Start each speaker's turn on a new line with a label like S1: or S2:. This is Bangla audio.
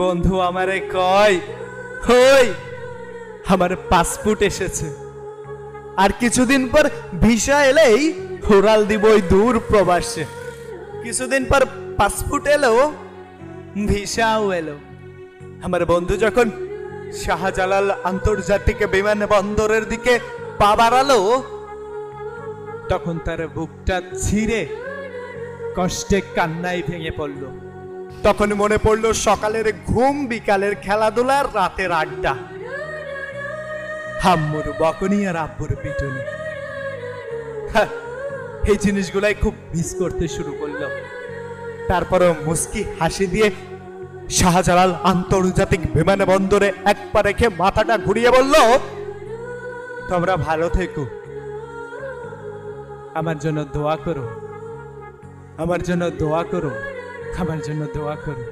S1: বন্ধু আমারে কয়, হই আমার পাসপোর্ট এসেছে, আর কিছুদিন পর ভিসা এলেই উড়াল দিব ওই দূর প্রবাসে। কিছুদিন পর পাসপোর্ট এলো, ভিসাও এলো। আমার বন্ধু যখন শাহজালাল আন্তর্জাতিক বিমানবন্দরের দিকে পা বাড়ালো, তখন তার বুকটা ছিঁড়ে কষ্টে কান্নায় ভেঙে পড়ল। তখন মনে পড়ল সকালের ঘুম, বিকালের খেলাধুলা, রাতের আড্ডা, আম্মুর বকুনি আর আব্বুর পিটুনি। এই জিনিসগুলাই খুব মিস করতে শুরু করলো। তারপরও মুস্কি হাসি দিয়ে শাহজালাল আন্তর্জাতিক বিমানবন্দরে এক পা রেখে মাথাটা ঘুরিয়ে বলল, তোমরা ভালো থেকো, আমার জন্য দোয়া করো, আমার জন্য দোয়া করো, আমার জন্য দোয়া করো।